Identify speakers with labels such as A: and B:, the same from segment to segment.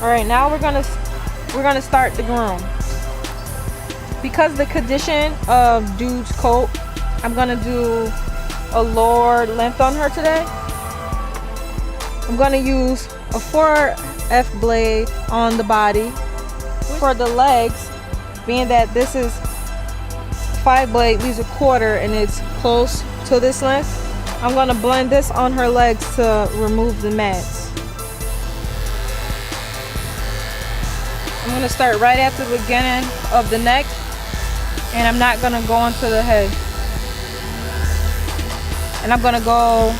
A: All right, now we're gonna start the groom. Because the condition of dude's coat, I'm gonna do a lower length on her today. I'm gonna use a 4F blade on the body. For the legs, being that this is 5 blade leaves a quarter and it's close to this length, I'm gonna blend this on her legs to remove the mats. I'm gonna start right after the beginning of the neck, and I'm not gonna go onto the head. And I'm gonna go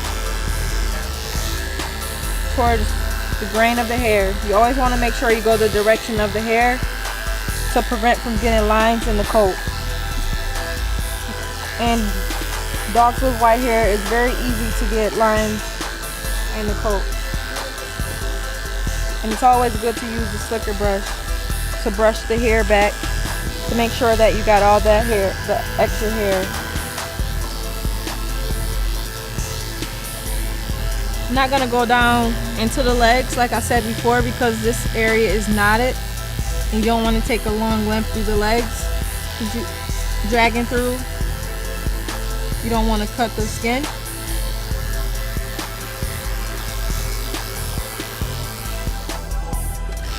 A: towards the grain of the hair. You always want to make sure you go the direction of the hair to prevent from getting lines in the coat. And dogs with white hair, it's very easy to get lines in the coat. And it's always good to use the slicker brush to brush the hair back to make sure that you got all that hair, the extra hair. I'm not gonna go down into the legs like I said before, because this area is knotted and you don't want to take a long length through the legs. Dragging through, you don't want to cut the skin.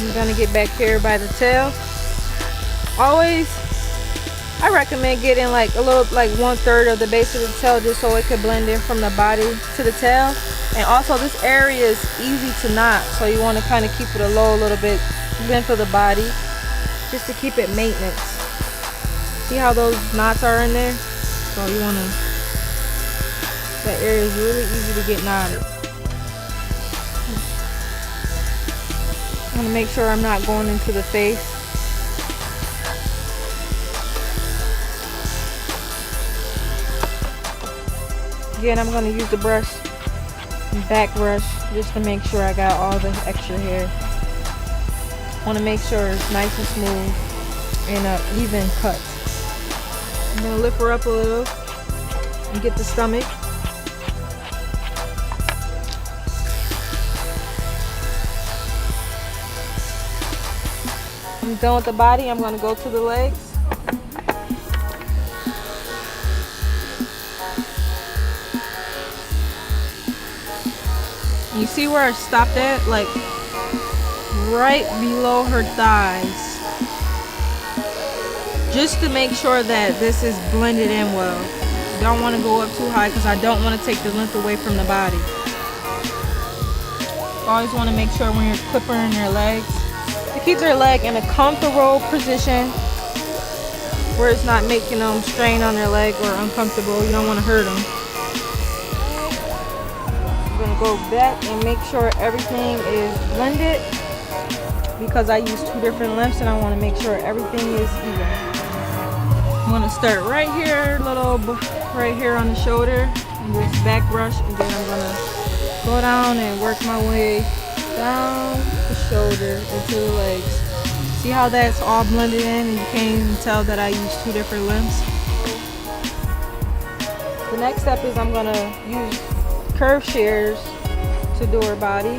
A: I'm gonna get back here by the tail. Always, I recommend getting like a little, like 1/3 of the base of the tail, just so it could blend in from the body to the tail. And also this area is easy to knot, so you want to kind of keep it a little bit length of the body, just to keep it maintenance. See how those knots are in there? So you want to, that area is really easy to get knotted. I want to make sure I'm not going into the face. Again, I'm going to use the brush, back brush, just to make sure I got all the extra hair. I want to make sure it's nice and smooth and an even cut. I'm going to lift her up a little and get the stomach. I'm done with the body. I'm going to go to the legs. You see where I stopped at? Like right below her thighs. Just to make sure that this is blended in well. Don't want to go up too high because I don't want to take the length away from the body. Always want to make sure when you're clipping their legs, to keep their leg in a comfortable position where it's not making them strain on their leg or uncomfortable. You don't want to hurt them. Go back and make sure everything is blended, because I use 2 different lengths and I want to make sure everything is even. I'm going to start right here, right here on the shoulder, and just back brush, and then I'm going to go down and work my way down the shoulder into the legs. See how that's all blended in and you can't even tell that I use 2 different lengths? The next step is I'm going to use curved shears to do her body.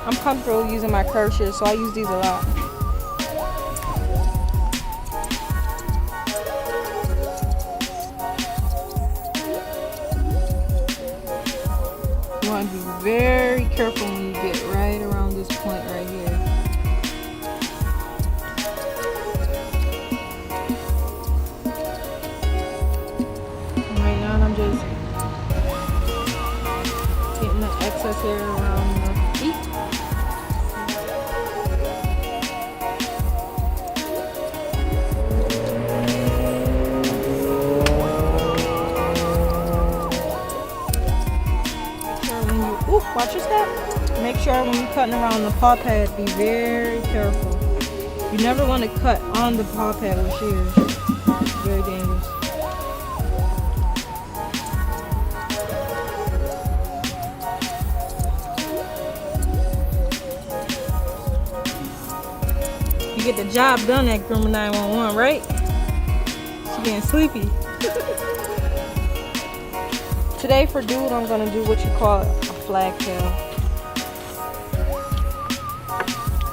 A: I'm comfortable using my curved shears, so I use these a lot. You want to be very careful when you get right around this point right here. And right now I'm just getting the excess hair around the feet. Watch your step. Make sure when you're cutting around the paw pad, be very careful. You never want to cut on the paw pad with shears. It's very dangerous. You get the job done at Grooming 911, right? She's getting sleepy. Today for dude, I'm going to do what you call a flag tail.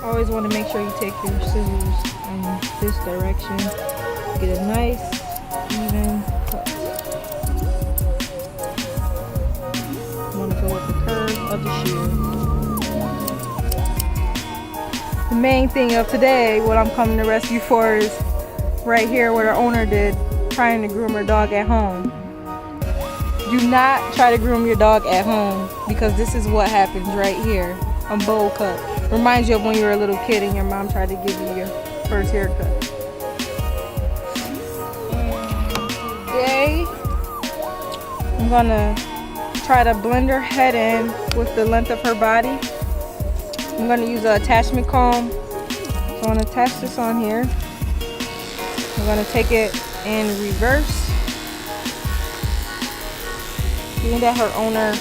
A: Always want to make sure you take your scissors in this direction. Get a nice, even cut. You want to go with the curve of the shear. The main thing of today, what I'm coming to rescue for, is right here where the owner did, trying to groom her dog at home. Do not try to groom your dog at home, because this is what happens right here. A bowl cut. Reminds you of when you were a little kid and your mom tried to give you your first haircut. And today, I'm gonna try to blend her head in with the length of her body. I'm gonna use an attachment comb. So I'm gonna attach this on here. I'm gonna take it in reverse. Being that her owner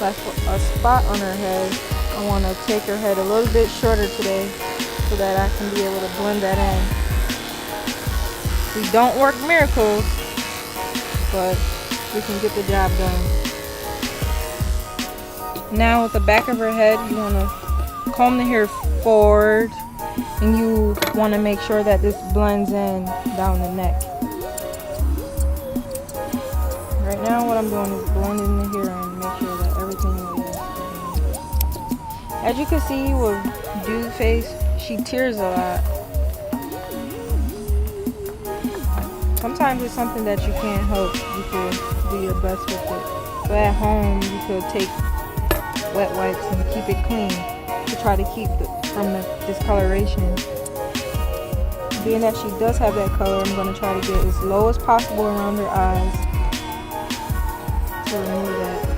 A: left a spot on her head, I want to take her head a little bit shorter today so that I can be able to blend that in. We don't work miracles, but we can get the job done. Now with the back of her head, you want to comb the hair forward, and you want to make sure that this blends in down the neck. Right now what I'm doing is blending the hair and make sure that everything is. As you can see with Dude's face, she tears a lot. Sometimes it's something that you can't help. You could do your best with it. So at home you could take wet wipes and keep it clean to try to keep from the discoloration. Being that she does have that color, I'm going to try to get as low as possible around her eyes to remove that.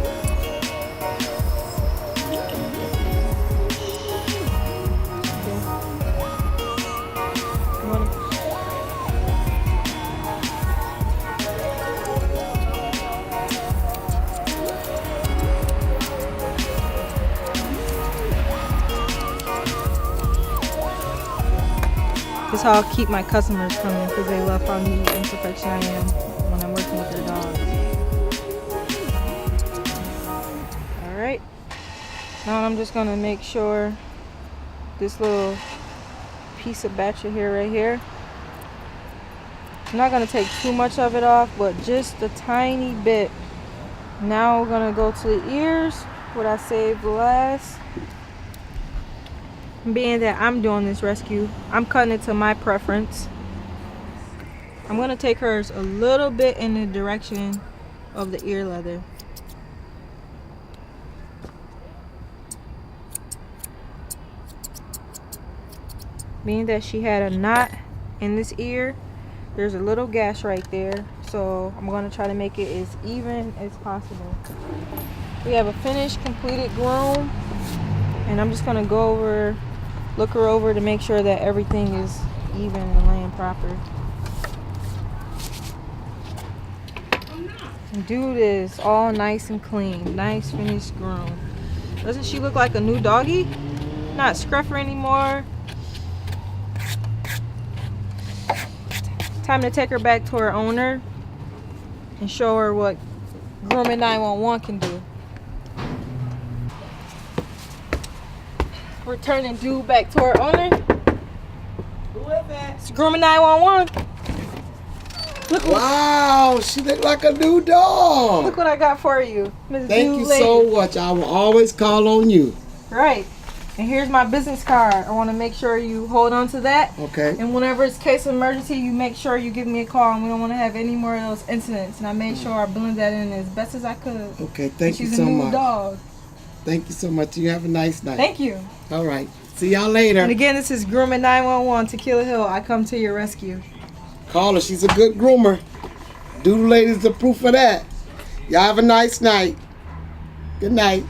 A: This is how I'll keep my customers coming, because they love how neat and perfection I am when I'm working with their dogs. Alright. Now I'm just going to make sure this little piece of batch of hair right here, I'm not going to take too much of it off, but just a tiny bit. Now we're going to go to the ears, what I saved last. Being that I'm doing this rescue, I'm cutting it to my preference. I'm going to take hers a little bit in the direction of the ear leather. Being that she had a knot in this ear, there's a little gash right there, so I'm going to try to make it as even as possible. We have a finished, completed groom, and I'm just going to go over, look her over to make sure that everything is even and laying proper. Dude is all nice and clean, nice finished groom. Doesn't she look like a new doggy? Not scruffy anymore. Time to take her back to her owner and show her what Grooming 911 can do. Returning Dude back to her owner.
B: Who is that?
A: It's Grooming 911. Look what,
B: Wow, she look like a new dog.
A: look what I got for you, Ms.
B: Thank
A: Dude
B: you
A: lady.
B: so much. I will always call on you.
A: Right. And here's my business card. I want to make sure you hold on to that.
B: Okay.
A: And whenever it's case of emergency, you make sure you give me a call, and we don't want to have any more of those incidents. And I made sure I blend that in as best as I could.
B: Okay, thank you
A: She's
B: so
A: a new
B: much.
A: dog.
B: Thank you so much. You have a nice night.
A: Thank you.
B: All right. See y'all later.
A: And again, this is Grooming 911, Tequila Hill. I come to your rescue.
B: Call her. She's a good groomer. Doodle Lady's the proof of that. Y'all have a nice night. Good night.